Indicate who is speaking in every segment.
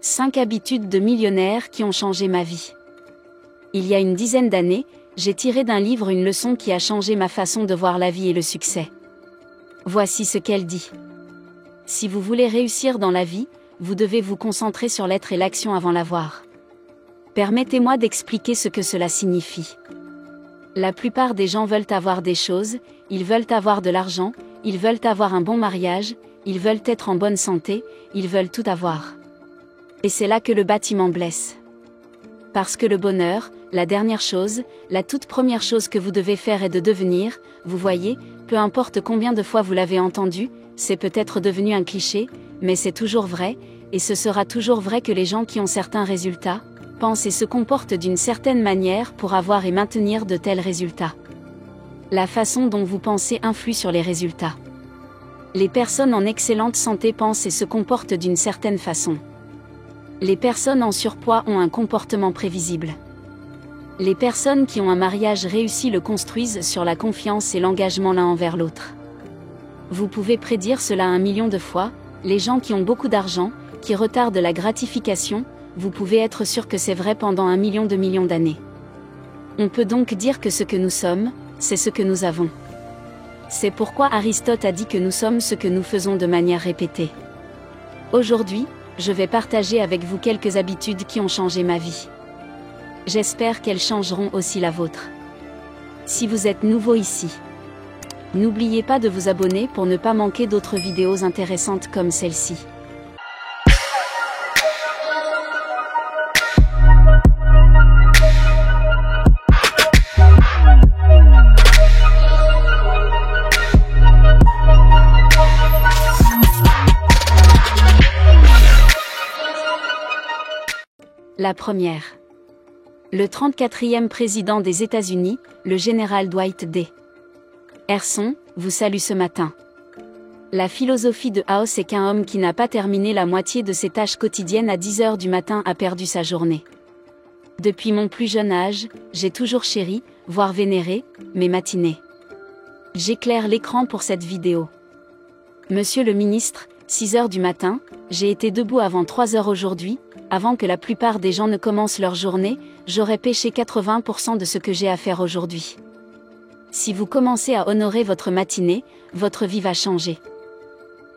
Speaker 1: 5 habitudes de millionnaires qui ont changé ma vie. Il y a une dizaine d'années, j'ai tiré d'un livre une leçon qui a changé ma façon de voir la vie et le succès. Voici ce qu'elle dit. Si vous voulez réussir dans la vie, vous devez vous concentrer sur l'être et l'action avant l'avoir. Permettez-moi d'expliquer ce que cela signifie. La plupart des gens veulent avoir des choses, ils veulent avoir de l'argent, ils veulent avoir un bon mariage, ils veulent être en bonne santé, ils veulent tout avoir. Et c'est là que le bâtiment blesse. Parce que le bonheur, la dernière chose, la toute première chose que vous devez faire est de devenir, vous voyez, peu importe combien de fois vous l'avez entendu, c'est peut-être devenu un cliché, mais c'est toujours vrai, et ce sera toujours vrai que les gens qui ont certains résultats, pensent et se comportent d'une certaine manière pour avoir et maintenir de tels résultats. La façon dont vous pensez influe sur les résultats. Les personnes en excellente santé pensent et se comportent d'une certaine façon. Les personnes en surpoids ont un comportement prévisible. Les personnes qui ont un mariage réussi le construisent sur la confiance et l'engagement l'un envers l'autre. Vous pouvez prédire cela 1 million de fois, les gens qui ont beaucoup d'argent, qui retardent la gratification, vous pouvez être sûr que c'est vrai pendant 1 million de millions d'années. On peut donc dire que ce que nous sommes, c'est ce que nous avons. C'est pourquoi Aristote a dit que nous sommes ce que nous faisons de manière répétée. Aujourd'hui, je vais partager avec vous quelques habitudes qui ont changé ma vie. J'espère qu'elles changeront aussi la vôtre. Si vous êtes nouveau ici, n'oubliez pas de vous abonner pour ne pas manquer d'autres vidéos intéressantes comme celle-ci. La première. Le 34e président des États-Unis, le général Dwight D. Eisenhower, vous salue ce matin. La philosophie de House est qu'un homme qui n'a pas terminé la moitié de ses tâches quotidiennes à 10 heures du matin a perdu sa journée. Depuis mon plus jeune âge, j'ai toujours chéri, voire vénéré, mes matinées. J'éclaire l'écran pour cette vidéo. Monsieur le ministre, 6 heures du matin, j'ai été debout avant 3 heures aujourd'hui, avant que la plupart des gens ne commencent leur journée, j'aurais pêché 80% de ce que j'ai à faire aujourd'hui. Si vous commencez à honorer votre matinée, votre vie va changer.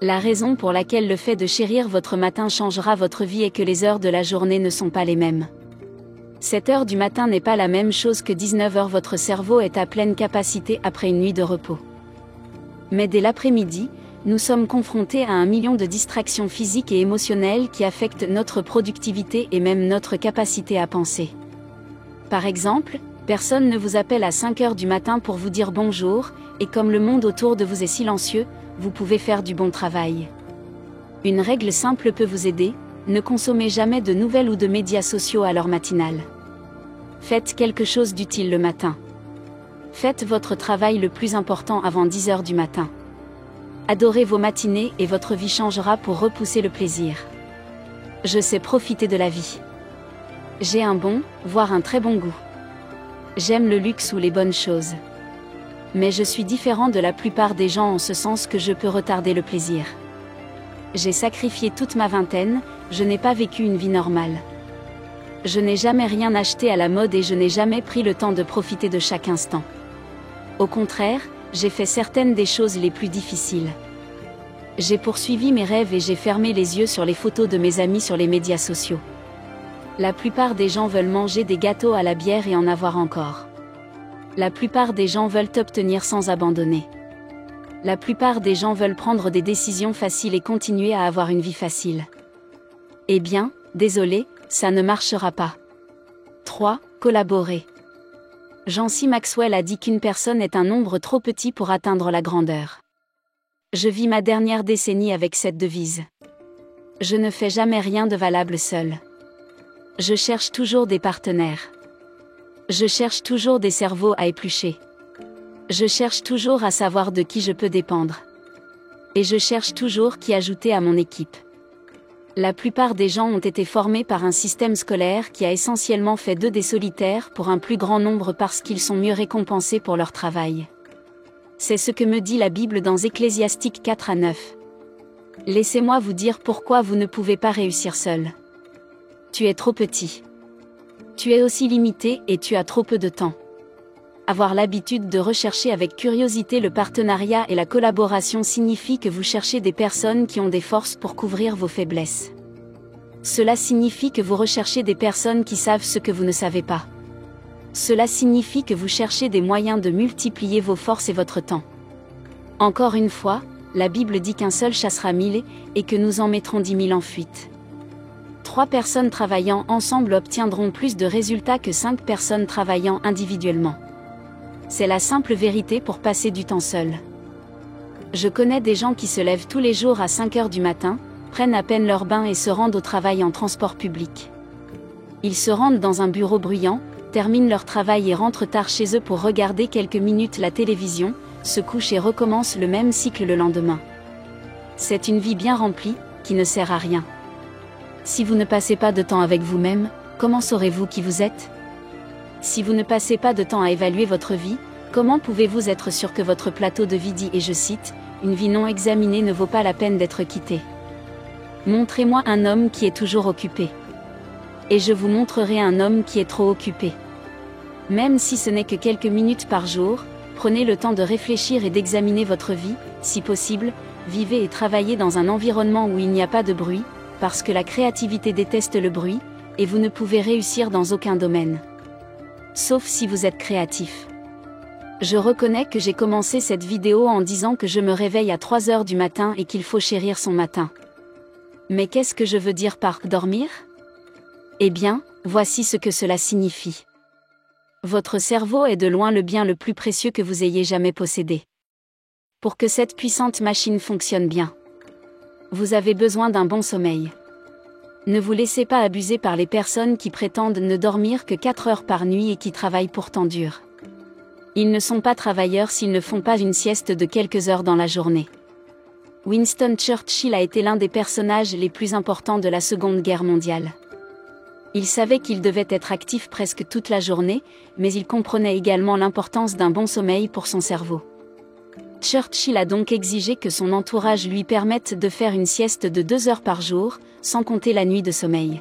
Speaker 1: La raison pour laquelle le fait de chérir votre matin changera votre vie est que les heures de la journée ne sont pas les mêmes. 7 heures du matin n'est pas la même chose que 19 heures, votre cerveau est à pleine capacité après une nuit de repos. Mais dès l'après-midi, nous sommes confrontés à 1 million de distractions physiques et émotionnelles qui affectent notre productivité et même notre capacité à penser. Par exemple, personne ne vous appelle à 5 heures du matin pour vous dire bonjour, et comme le monde autour de vous est silencieux, vous pouvez faire du bon travail. Une règle simple peut vous aider, ne consommez jamais de nouvelles ou de médias sociaux à l'heure matinale. Faites quelque chose d'utile le matin. Faites votre travail le plus important avant 10 heures du matin. Adorez vos matinées et votre vie changera pour repousser le plaisir. Je sais profiter de la vie. J'ai un bon, voire un très bon goût. J'aime le luxe ou les bonnes choses. Mais je suis différent de la plupart des gens en ce sens que je peux retarder le plaisir. J'ai sacrifié toute ma vingtaine, je n'ai pas vécu une vie normale. Je n'ai jamais rien acheté à la mode et je n'ai jamais pris le temps de profiter de chaque instant. Au contraire, j'ai fait certaines des choses les plus difficiles. J'ai poursuivi mes rêves et j'ai fermé les yeux sur les photos de mes amis sur les médias sociaux. La plupart des gens veulent manger des gâteaux à la bière et en avoir encore. La plupart des gens veulent obtenir sans abandonner. La plupart des gens veulent prendre des décisions faciles et continuer à avoir une vie facile. Eh bien, désolé, ça ne marchera pas. 3. Collaborer. John C. Maxwell a dit qu'une personne est un nombre trop petit pour atteindre la grandeur. Je vis ma dernière décennie avec cette devise. Je ne fais jamais rien de valable seul. Je cherche toujours des partenaires. Je cherche toujours des cerveaux à éplucher. Je cherche toujours à savoir de qui je peux dépendre. Et je cherche toujours qui ajouter à mon équipe. La plupart des gens ont été formés par un système scolaire qui a essentiellement fait d'eux des solitaires pour un plus grand nombre parce qu'ils sont mieux récompensés pour leur travail. C'est ce que me dit la Bible dans Ecclésiastique 4 à 9. Laissez-moi vous dire pourquoi vous ne pouvez pas réussir seul. Tu es trop petit. Tu es aussi limité et tu as trop peu de temps. Avoir l'habitude de rechercher avec curiosité le partenariat et la collaboration signifie que vous cherchez des personnes qui ont des forces pour couvrir vos faiblesses. Cela signifie que vous recherchez des personnes qui savent ce que vous ne savez pas. Cela signifie que vous cherchez des moyens de multiplier vos forces et votre temps. Encore une fois, la Bible dit qu'un seul chassera 1000 et que nous en mettrons 10 000 en fuite. 3 personnes travaillant ensemble obtiendront plus de résultats que 5 personnes travaillant individuellement. C'est la simple vérité pour passer du temps seul. Je connais des gens qui se lèvent tous les jours à 5 heures du matin, prennent à peine leur bain et se rendent au travail en transport public. Ils se rendent dans un bureau bruyant, terminent leur travail et rentrent tard chez eux pour regarder quelques minutes la télévision, se couchent et recommencent le même cycle le lendemain. C'est une vie bien remplie, qui ne sert à rien. Si vous ne passez pas de temps avec vous-même, comment saurez-vous qui vous êtes ? Si vous ne passez pas de temps à évaluer votre vie, comment pouvez-vous être sûr que votre plateau de vie dit, et je cite, « Une vie non examinée ne vaut pas la peine d'être quittée. Montrez-moi un homme qui est toujours occupé. Et je vous montrerai un homme qui est trop occupé. » Même si ce n'est que quelques minutes par jour, prenez le temps de réfléchir et d'examiner votre vie, si possible, vivez et travaillez dans un environnement où il n'y a pas de bruit, parce que la créativité déteste le bruit, et vous ne pouvez réussir dans aucun domaine. Sauf si vous êtes créatif. Je reconnais que j'ai commencé cette vidéo en disant que je me réveille à 3 heures du matin et qu'il faut chérir son matin. Mais qu'est-ce que je veux dire par dormir ? Eh bien, voici ce que cela signifie. Votre cerveau est de loin le bien le plus précieux que vous ayez jamais possédé. Pour que cette puissante machine fonctionne bien, vous avez besoin d'un bon sommeil. Ne vous laissez pas abuser par les personnes qui prétendent ne dormir que 4 heures par nuit et qui travaillent pourtant dur. Ils ne sont pas travailleurs s'ils ne font pas une sieste de quelques heures dans la journée. Winston Churchill a été l'un des personnages les plus importants de la Seconde Guerre mondiale. Il savait qu'il devait être actif presque toute la journée, mais il comprenait également l'importance d'un bon sommeil pour son cerveau. Churchill a donc exigé que son entourage lui permette de faire une sieste de 2 heures par jour, sans compter la nuit de sommeil.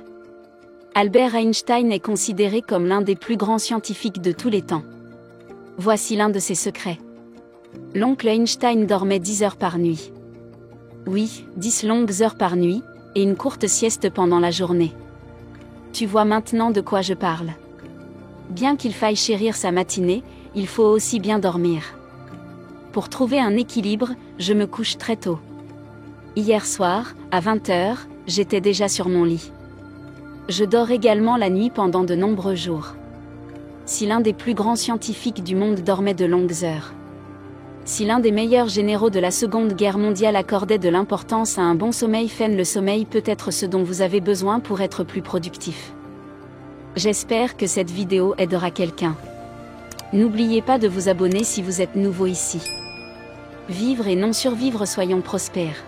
Speaker 1: Albert Einstein est considéré comme l'un des plus grands scientifiques de tous les temps. Voici l'un de ses secrets. L'oncle Einstein dormait 10 heures par nuit. Oui, 10 longues heures par nuit, et une courte sieste pendant la journée. Tu vois maintenant de quoi je parle. Bien qu'il faille chérir sa matinée, il faut aussi bien dormir. Pour trouver un équilibre, je me couche très tôt. Hier soir, à 20 h, j'étais déjà sur mon lit. Je dors également la nuit pendant de nombreux jours. Si l'un des plus grands scientifiques du monde dormait de longues heures. Si l'un des meilleurs généraux de la Seconde Guerre mondiale accordait de l'importance à un bon sommeil, le sommeil peut être ce dont vous avez besoin pour être plus productif. J'espère que cette vidéo aidera quelqu'un. N'oubliez pas de vous abonner si vous êtes nouveau ici. Vivre et non survivre, soyons prospères.